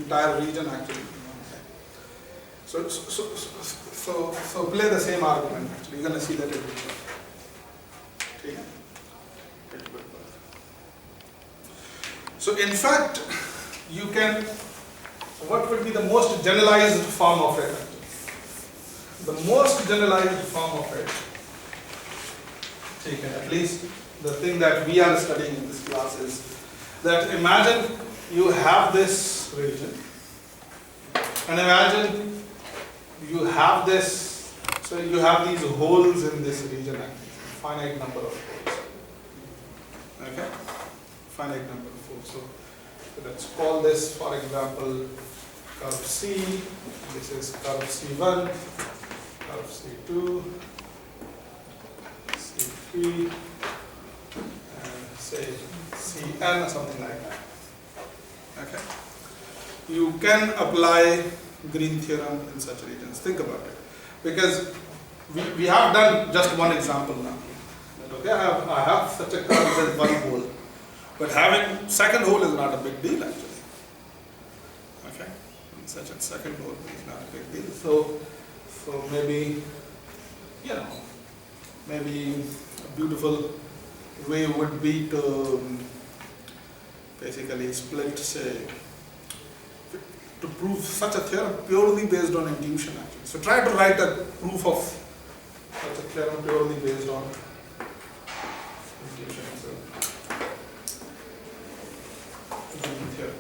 entire region actually. Okay. So play the same argument actually. You're going to see that it will work. Okay. It will work. So in fact, you can, what would be the most generalized form of it? The most generalized form of it, taken at least the thing that we are studying in this class is that imagine you have this region and imagine you have this, so you have these holes in this region, finite number of holes. Okay? Finite number of holes. So let's call this, for example, curve C. This is curve C1, curve C2, C3, and say Cn or something like that. Okay? You can apply Green theorem in such regions. Think about it. Because we have done just one example now. Okay, I have such a curve with one hole. But having second hole is not a big deal actually. Okay? Such a second hole is not a big deal. So maybe, you know, maybe a beautiful way would be to basically split, say, to prove such a theorem purely based on intuition actually. So try to write a proof of such a theorem purely based on intuition. So, theorem.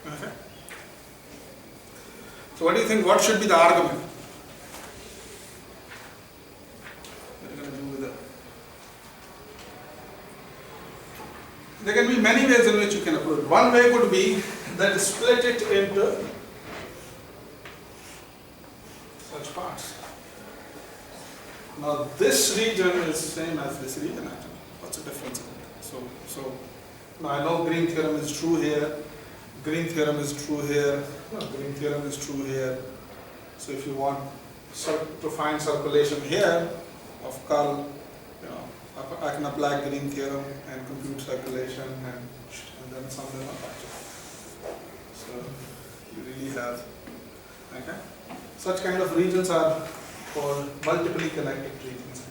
Okay. So what do you think? What should be the argument? What are you going to do with it? There can be many ways in which you can approach it. One way could be that split it into such parts. Now this region is same as this region actually. What's the difference in it? So now I know green theorem is true here, green theorem is true here, no, green theorem is true here. So if you want to find circulation here of curl, you know, I can apply green theorem and compute circulation and then sum them up actually. So you really have, okay. Such kind of regions are called multiply connected regions.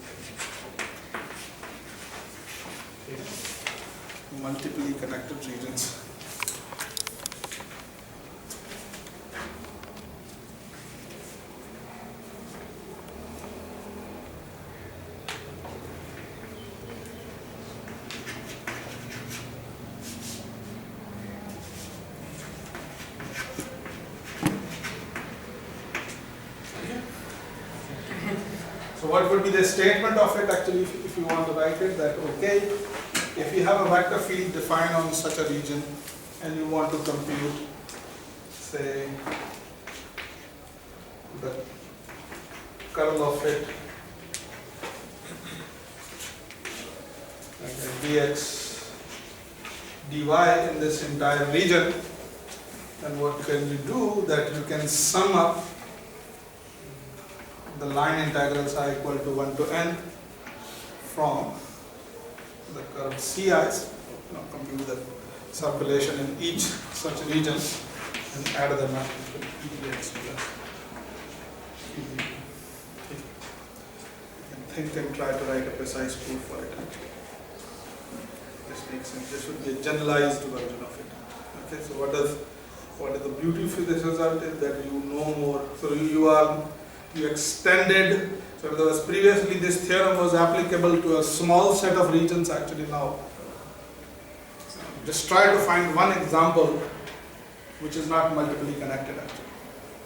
Okay. Multiply connected regions. So what would be the statement of it actually if you want to write it, that okay, if you have a vector field defined on such a region and you want to compute, say, the curl of it, okay, dx dy in this entire region, then what can you do? That you can sum up the line integrals are equal to 1 to n from the curve Ci, compute the circulation in each such region and add them up to Edx plus Ed. You can think and try to write a precise proof for it. This makes sense. This would be a generalized version of it. Okay, so what is the beauty of this result is that you know more. So you extended, so in other words, previously this theorem was applicable to a small set of regions actually now. So just try to find one example which is not multiply connected actually.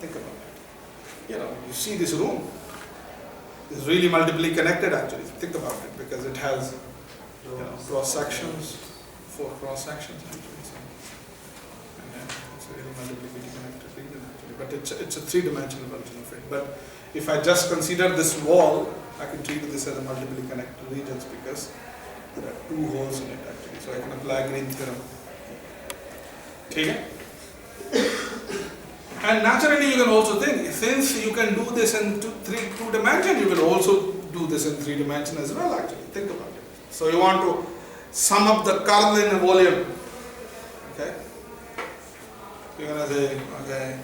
Think about it. You know, you see this room is really multiply connected actually. Think about it because it has cross sections, 4 cross sections actually. So, and it's a really multiply connected region actually. But it's a 3-dimensional version of it. But if I just consider this wall, I can treat this as a multiply connected regions because there are 2 holes in it actually. So I can apply Green theorem. Okay? And naturally you can also think, since you can do this in 2 dimension, you can also do this in 3 dimension as well actually. Think about it. So you want to sum up the curl in a volume. Okay? You're gonna say, okay.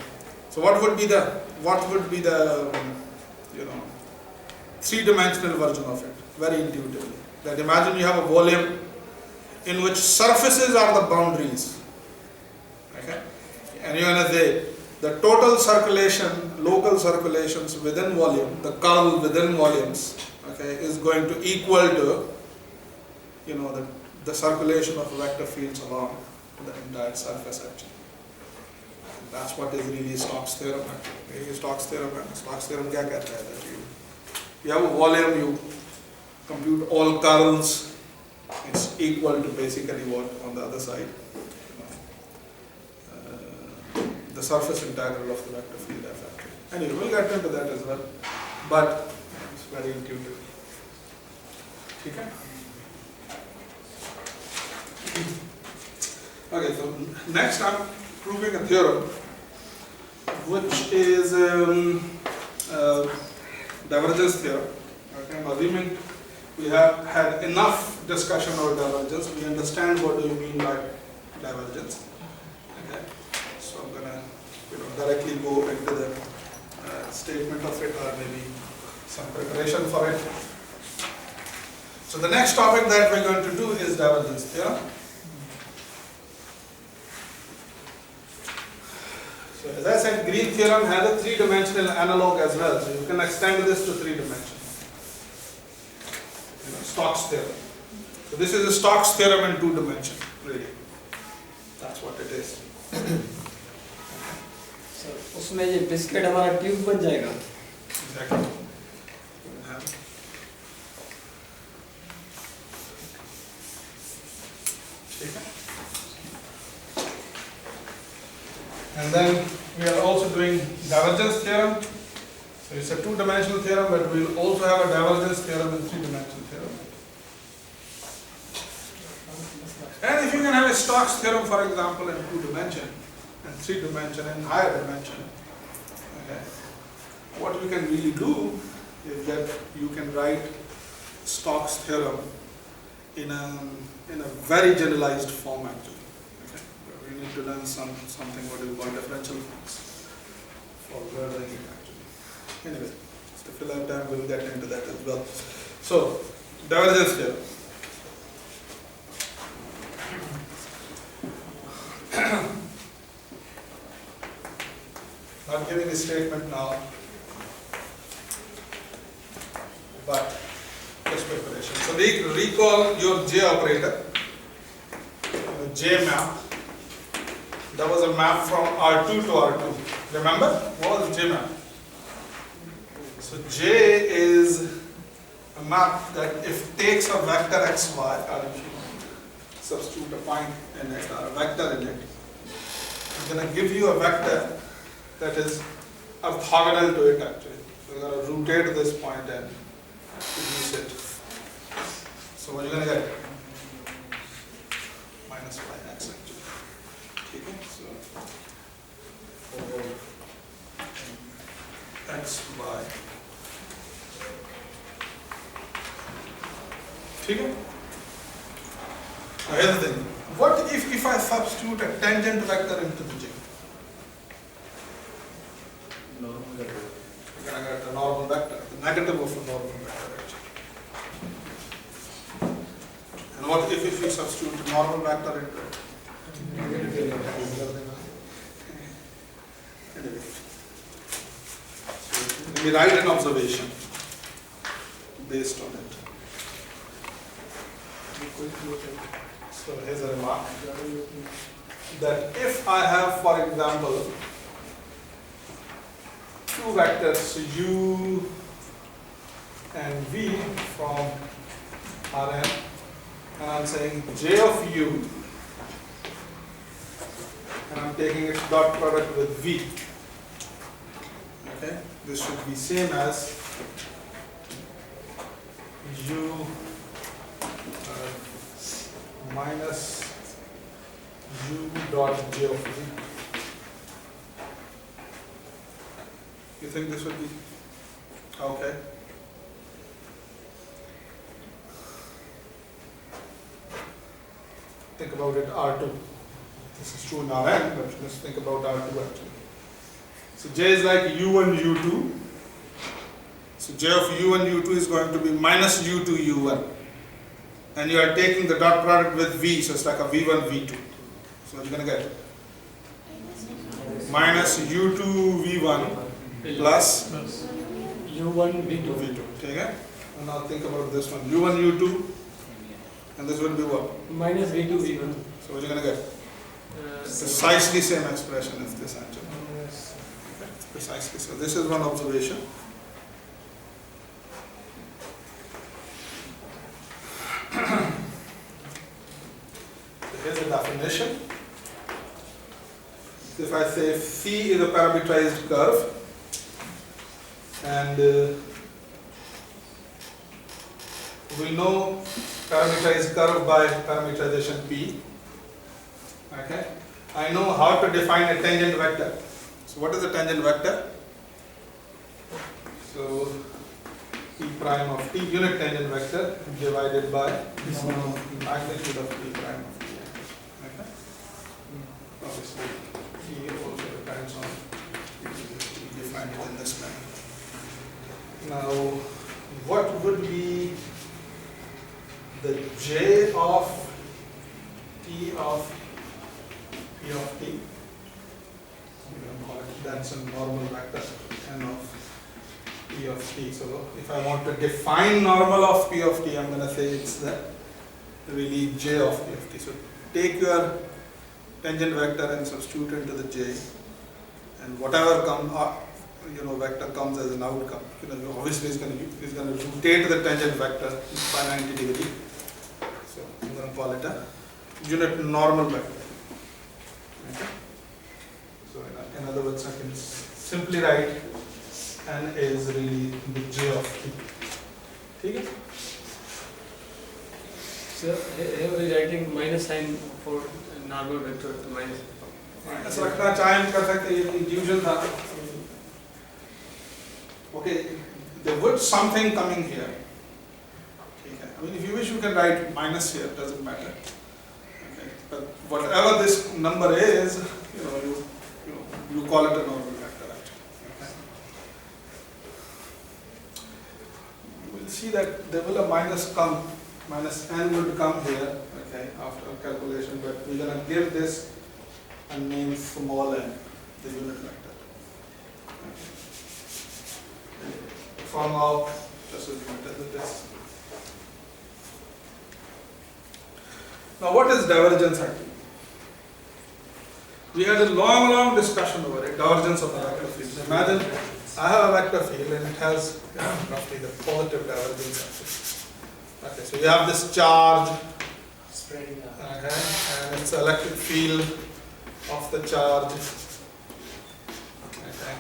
So what would be the three-dimensional version of it? Very intuitively. That imagine you have a volume in which surfaces are the boundaries. Okay? And you're gonna say the total circulation, local circulations within volume, the curl within volumes, okay, is going to equal to the circulation of vector fields along the entire surface actually. That's what is really Stokes theorem. Stokes theorem क्या कहता है? That you have a volume, you compute all curls, it's equal to basically what on the other side, the surface integral of the vector field F actually. Anyway, we'll get into that as well, but it's very intuitive. Okay. Okay, so next I'm proving a theorem which is divergence theorem. Okay, I'm assuming we have had enough discussion about divergence. We understand what do you mean by divergence. Okay, so I'm gonna directly go into the statement of it, or maybe some preparation for it. So the next topic that we're going to do is divergence theorem. So as I said, Green theorem has a three-dimensional analog as well, so you can extend this to three dimensions. Stokes theorem. So this is a Stokes theorem in two dimensions, really. That's what it is. So उसमें ये biscuit हमारा tube बन जाएगा. Exactly. And then we are also doing divergence theorem. So it's a two-dimensional theorem, but we will also have a divergence theorem and three-dimensional theorem. And if you can have a Stokes theorem, for example, in two dimension and three dimension and higher dimension, okay, what you can really do is that you can write Stokes theorem in a very generalized form actually. We need to learn something what is called differential forms for learning it actually. Anyway, just to fill out time, we'll get into that as well. So, divergence theorem. Not giving a statement now, but just preparation. So, recall your J operator, J map. That was a map from R2 to R2. Remember? What was J map? So J is a map that if takes a vector xy, or if you substitute a point in it or a vector in it, it's going to give you a vector that is orthogonal to it actually. So you're going to rotate this point and reduce it. So what are you going to get? Minus pi x actually. Okay, so x by. Okay. Now here's the thing. What if I substitute a tangent vector into the J? Normal vector. You're going to get a normal vector, the negative of a normal vector actually. And what if you substitute a normal vector into it? Anyway. So let me write an observation based on it. So here's a remark that if I have, for example, two vectors u and v from Rn, and I'm saying j of u, and I'm taking its dot product with v. Okay, this should be same as u minus u dot j of v. You think this would be okay? Think about it, R2. this is true in Rn, but let's think about R2 actually. So J is like U1, U2. So J of U1, U2 is going to be minus U2, U1. And you are taking the dot product with V, so it's like a V1, V2. So what are you going to get? Minus U2, V1 plus U1 V2. V2. Okay? And now think about this one. U1, U2. And this will be what? Minus V2 V1. So what are you going to get? Precisely same expression as this actually. Okay, precisely. So this is one observation. So here's the definition. If I say C is a parametrized curve, and we know parametrized curve by parameterization P. Okay, I know how to define a tangent vector. So what is a tangent vector? So P prime of T, unit tangent vector divided by the magnitude of P prime of T. Okay, obviously T also depends on we define it in this manner. Now, what would be the J of T of P of T? We can call it, that's a normal vector N of P of T. So if I want to define normal of P of T, I'm going to say it's the really J of P of T. So take your tangent vector and substitute into the J, and whatever vector comes as an outcome, obviously is going to rotate the tangent vector by 90 degrees. So I'm going to call it a unit normal vector. Okay. So in other words, I can simply write N is really the J of T. Okay? So here we are writing minus sign for normal vector minus. ऐसा रखना चाहें कर सकते हैं, ये division था. Okay, there would something coming here. Okay. I mean, if you wish, you can write minus here. It doesn't matter. Okay. But whatever this number is, you call it a normal vector. Okay. You will see that there will a minus n will come here. Okay, after calculation, but we're gonna give this a name small n, the unit vector. Okay. From out, just as this. Now, what is divergence actually? We had a long discussion over it, divergence of the vector field. Imagine I have a vector field and it has roughly the positive divergence actually. Okay, so you have this charge Spreading out. okay, and it's electric field of the charge. Okay.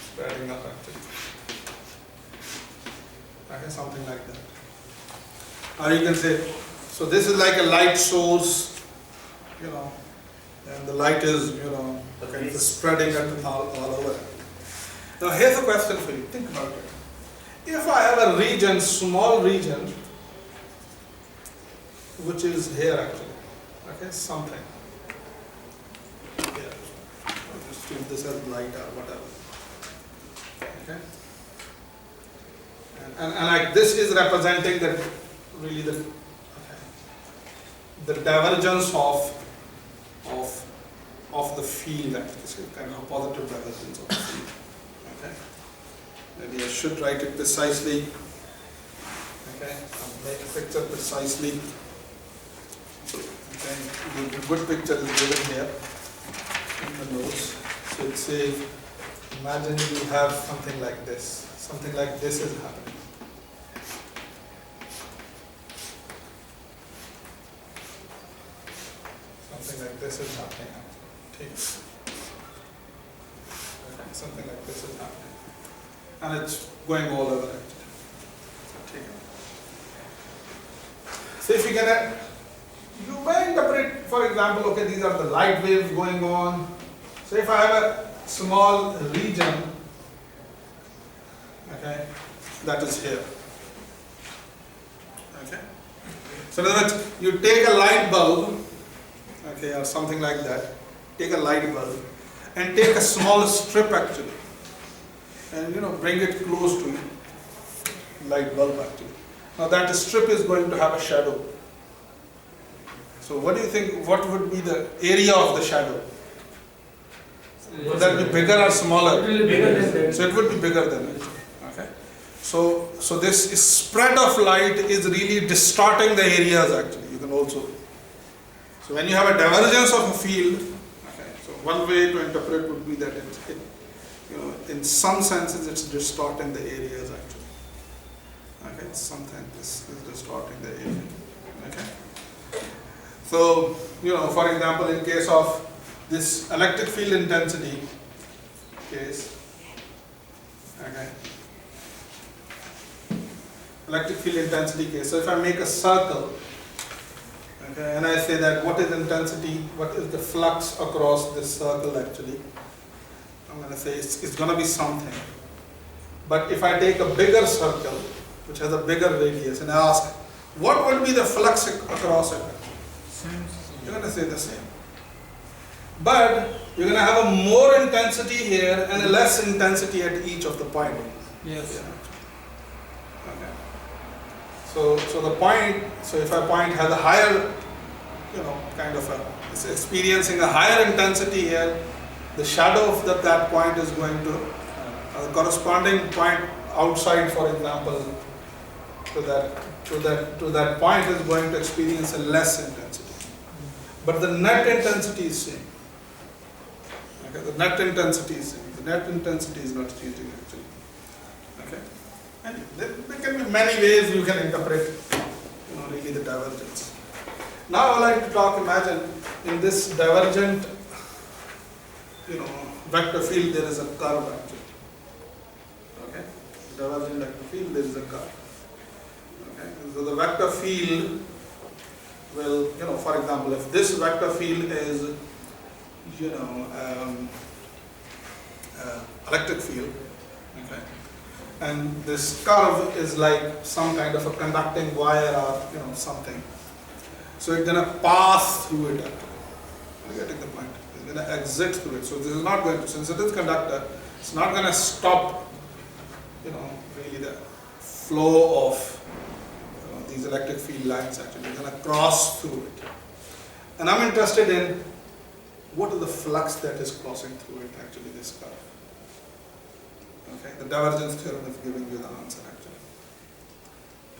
Spreading up actually. Okay, something like that. Or you can say, so this is like a light source, and the light is, kind of spreading it all over. Now here's a question for you, think about it. If I have a region, small region, which is here actually, okay, something. Here. I'll just treat this as light or whatever. Okay. And like this is representing the divergence of the field, actually, kind of a positive divergence of the field. Okay. Maybe I should write it precisely. Okay. I'll make a picture precisely. Okay. The good picture is given here in the notes. So it says, imagine you have something like this. Something like this is happening. Something like this is happening. Okay. Something like this is happening. And it's going all over actually. So if you may interpret, for example, okay, these are the light waves going on. So if I have a small region, okay, that is here. Okay. So in other words, you take a light bulb, okay, or something like that. Take a light bulb and take a small strip actually, and bring it close to light bulb actually. Now that strip is going to have a shadow. So what do you think? What would be the area of the shadow? Would that be bigger or smaller? It will be bigger than that. So it would be bigger than it. Okay. So this spread of light is really distorting the areas actually. You can also. So when you have a divergence of a field, okay, so one way to interpret would be that in some senses it's distorting the areas actually. Okay, sometimes this is distorting the area. Okay. So for example, in case of this electric field intensity case, okay, electric field intensity case. So if I make a circle, okay, and I say that what is intensity, what is the flux across this circle actually, I'm going to say it's going to be something. But if I take a bigger circle, which has a bigger radius, and I ask, what would be the flux across it? You're going to say the same. But you're going to have a more intensity here and a less intensity at each of the points. Yes. Yeah. Okay. So the point, so if a point has a higher, it's experiencing a higher intensity here, the shadow of that point is going to, the corresponding point outside, for example, to that point is going to experience a less intensity. But the net intensity is same. Okay, the net intensity is same. The net intensity is not changing actually. Okay, and there can be many ways you can interpret, really the divergence. Now I like to talk. Imagine in this divergent, vector field there is a curve actually. Okay, divergent vector field there is a curve. Okay, so the vector field will, for example, if this vector field is, electric field, okay, and this curve is like some kind of a conducting wire or something, so it's going to pass through it actually. You're getting the point? It's going to exit through it. So this is not going to, since it is conductor, it's not going to stop, really the flow of these electric field lines actually. It's going to cross through it. And I'm interested in what is the flux that is crossing through it actually, this curve. Okay, the divergence theorem is giving you the answer actually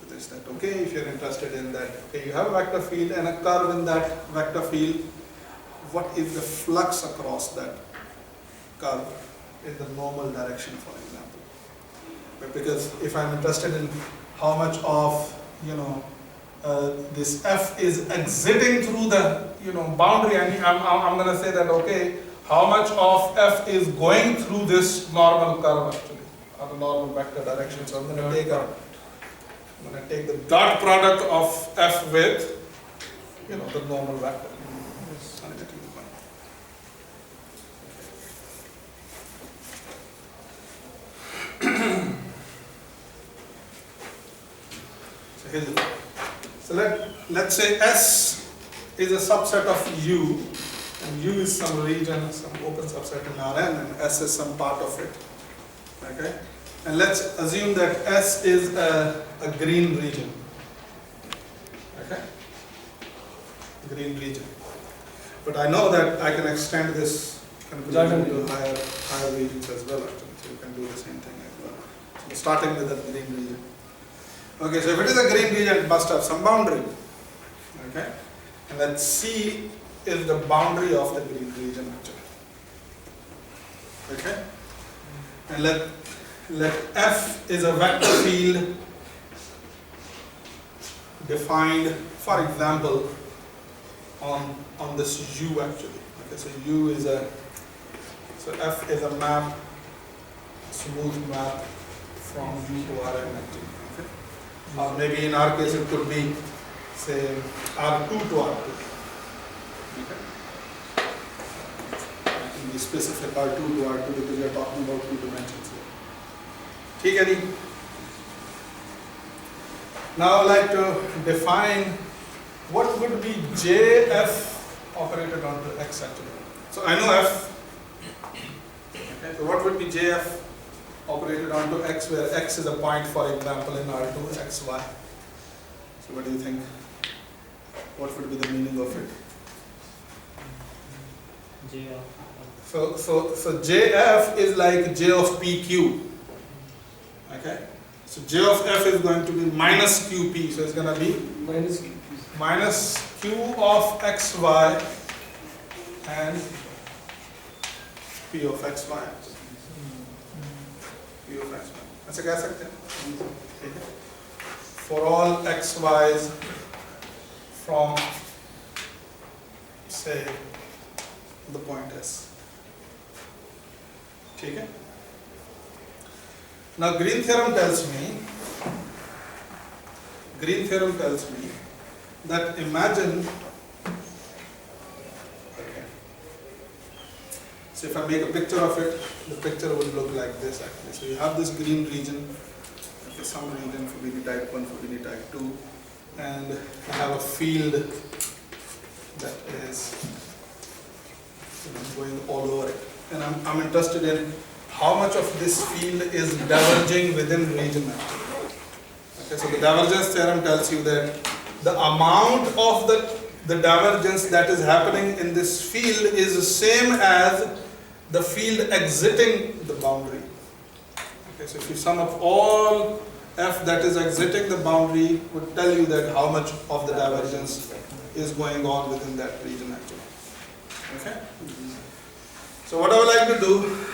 to this. That okay, if you're interested in that, okay, you have a vector field and a curve in that vector field, what is the flux across that curve in the normal direction, for example? But because if I'm interested in how much of this F is exiting through the boundary, I'm going to say that okay, how much of F is going through this normal curve actually, or the normal vector direction. So I'm going to take the dot product of F with the normal vector. Yes. I'm getting the point. So here's it. So let's say S is a subset of U, and U is some region, some open subset in Rn, and S is some part of it. Okay? And let's assume that S is a green region. Okay? Green region. But I know that I can extend this conclusion to higher regions as well actually. So you can do the same thing as well. So starting with the green region. Okay, so if it is a green region, it must have some boundary. Okay? And let's C is the boundary of the green region actually. Okay? And let F is a vector field defined, for example, on this U actually. Okay, so U is so F is a map, smooth map from U to Rn actually. Or maybe in our case it could be, say, R2 to R2. Okay. I can be specific R2 to R2 because we are talking about 2 dimensions here. Okay. Now I would like to define what would be JF operated onto x actually. So I know f. Okay, so what would be jf operated onto x, where x is a point, for example, in R2 xy? So what do you think? What would be the meaning of it? J of So jf is like j of pq. Okay. So j of f is going to be minus qp. So it's going to be minus minus q of xy and p of xy. P of xy. ऐसे कह सकते हैं? ठीक है. For all xy's from, say, the point S. ठीक है? Now Green theorem tells me that imagine, okay, so if I make a picture of it, the picture would look like this actually. So you have this green region, okay, some region for Fubini type 1, Fubini type 2, and you have a field that is going all over it. And I'm interested in how much of this field is diverging within region actually. Okay, so the divergence theorem tells you that the amount of the divergence that is happening in this field is the same as the field exiting the boundary. Okay, so if you sum up all f that is exiting the boundary, would tell you that how much of the divergence is going on within that region actually. Okay? So what I would like to do,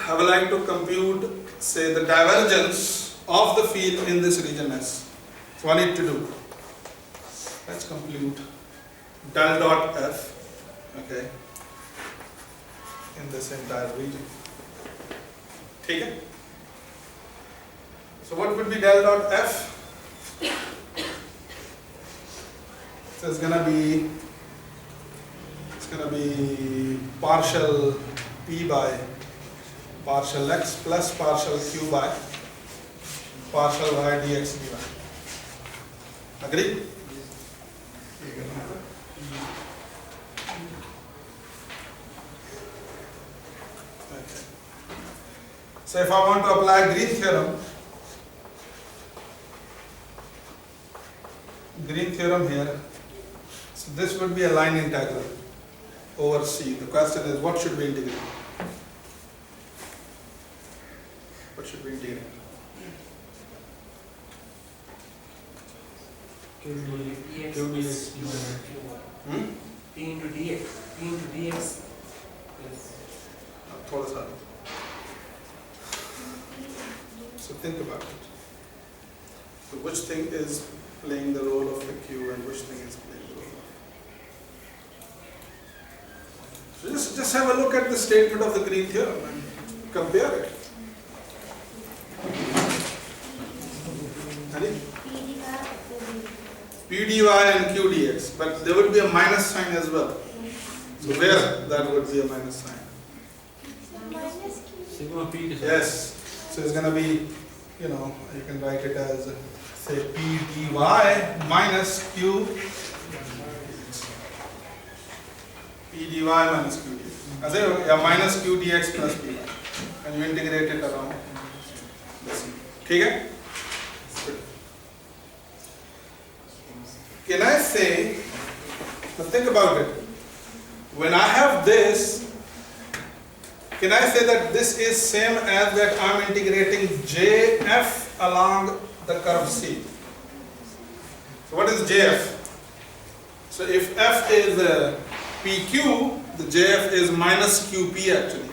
I would like to compute, say, the divergence of the field in this region S. So what I need to do, let's compute del dot f, okay, in this entire region. Okay? So what would be del dot f? So it's gonna be partial p by partial x plus partial q by partial y dx dy. Agree? Okay. So if I want to apply Green theorem here, so this would be a line integral over C. The question is, what should we integrate? What should we integrate? Q into dx. P into dx. P into dx. Yes. थोड़ा सा. So think about it. So which thing is playing the role of the Q and which thing is playing the role of? So just have a look at the statement of the Green theorem and compare it. P dy and Q dx, but there would be a minus sign as well. So where that would be a minus sign? Sigma p. Yes. So it's going to be, you can write it as, say, P dy minus Q. P dy minus Q dx. I say, minus Q dx plus P. And you integrate it around this. Okay? Can I say, now think about it, when I have this, can I say that this is same as that I'm integrating JF along the curve C? So what is JF? So if F is PQ, the JF is minus QP actually.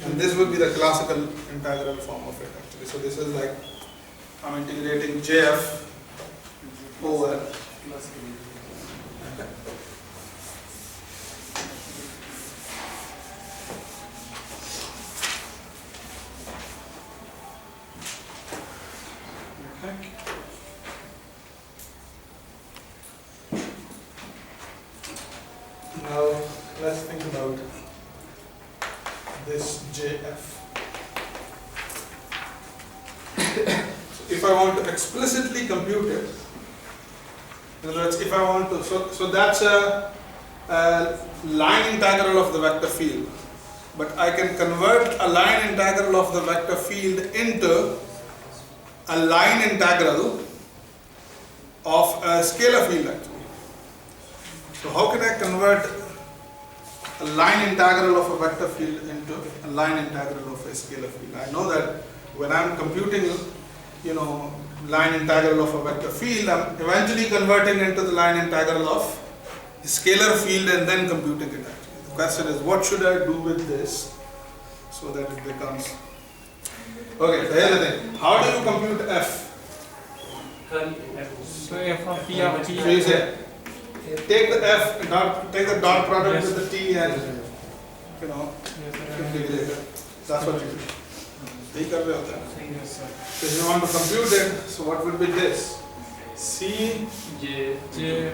And this would be the classical integral form of it actually. So this is like, I'm integrating JF over. Okay. Now let's think about this JF. So if I want to explicitly compute it, in other words, if I want to, so that's a a line integral of the vector field, but I can convert a line integral of the vector field into a line integral of a scalar field actually. So how can I convert a line integral of a vector field into a line integral of a scalar field? I know that when I'm computing, line integral of a vector field, I'm eventually converting into the line integral of a scalar field and then computing it actually. The question is, what should I do with this so that it becomes... Okay, so here's the thing. How do you compute f? So f of p of t. So you say, take the f, take the dot product with the t and, integrate it. That's what you do. Yes, sir. So if you want to compute it, so what would be this? C jf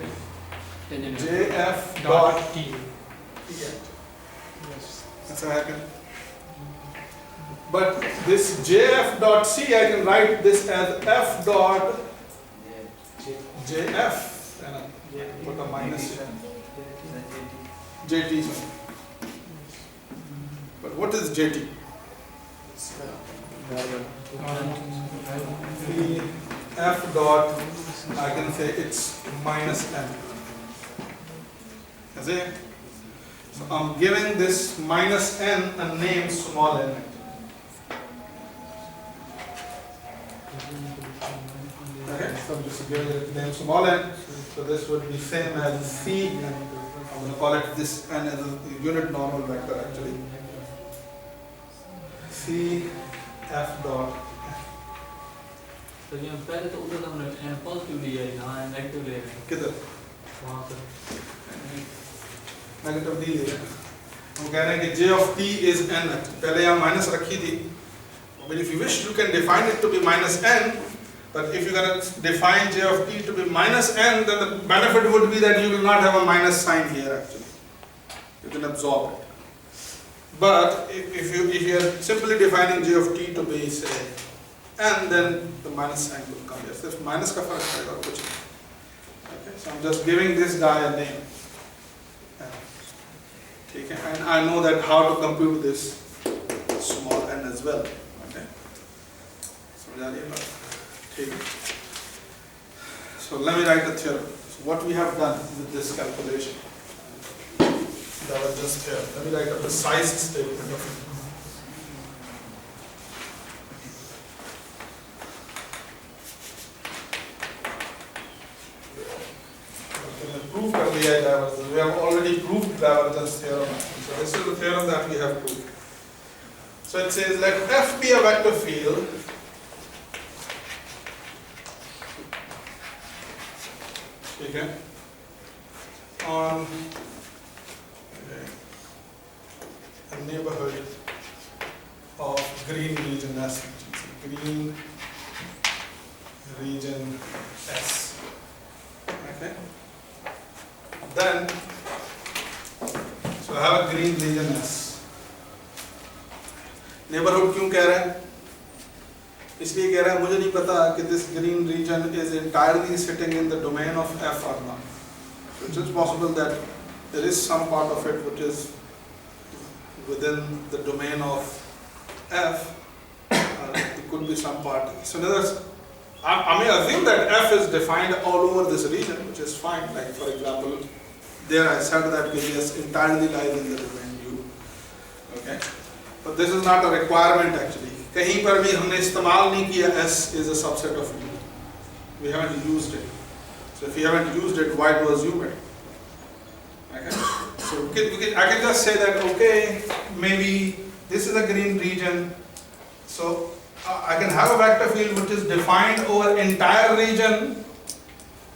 dot t. Yes. That's how I can. But this jf dot c, I can write this as f dot jf and put a minus here. Jt. But what is jt? The f dot, I can say it's minus n. See? So I'm giving this minus n a name small n. Okay, so I'm just giving it a name small n. So this would be same as c. I'm going to call it this n as a unit normal vector actually. C f dot. तो ये पहले तो उधर हमने n positive लिया है, यहाँ negative ले रहे हैं किधर? वहाँ पर नेगेटिव डी ले रहे हैं। हम कह रहे हैं कि j of t is n. पहले यहाँ माइनस रखी थी. But if you wish, you can define it to be minus n. But if you're going to define j of t to be minus n, then the benefit would be that you will not have a minus sign here actually. You can absorb it. But if you are simply defining j of t to be say n, then the minus sign will come here. So minus ka fark padega aur kuch nahi. Okay, so I'm just giving this guy a name. Okay, and I know that how to compute this small n as well. Okay, so let me write the theorem. So what we have done with this calculation, divergence theorem. Let me write a precise statement of it. Proof कर दिया है divergence. We have already proved divergence theorem. So this is the theorem that we have proved. So it says let f be a vector field okay, on a neighborhood of green region S. Green region S. Okay. Then, so I have a green region S. Neighborhood क्यों कह रहा है? इसलिए कह रहा है मुझे नहीं पता कि this green region is entirely sitting in the domain of F or not. So it is possible that there is some part of it which is within the domain of F. It could be some part. So in other words, I may assume that F is defined all over this region, which is fine. Like for example, there I said that yes, entirely lies in the domain U. Okay, but this is not a requirement actually. कहीं पर भी हमने इस्तेमाल नहीं किया S is a subset of U. We haven't used it. So if you haven't used it, why do assume it? Okay, so I can just say that okay, maybe this is a green region. So I can have a vector field which is defined over entire region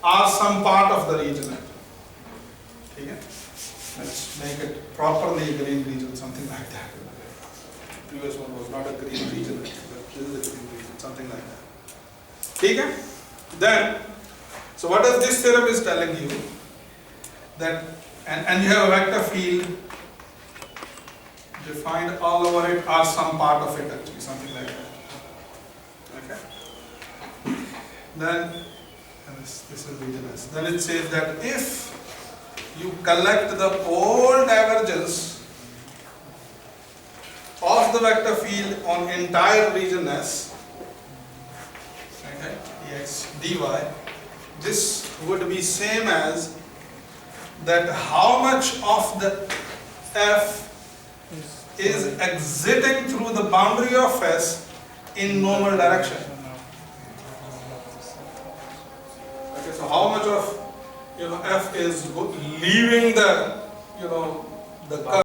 or some part of the region. Okay? Let's make it properly a green region, something like that. The previous one was not a green region, but this is a green region, something like that. Okay? Then, so what does this theorem is telling you? That and you have a vector field defined all over it or some part of it actually, something like that. Okay. Then, and this is region S. Then it says that if you collect the whole divergence of the vector field on entire region S, okay, dx dy, this would be same as that how much of the f is exiting through the boundary of S in normal direction. Okay, so how much of f is leaving the the curve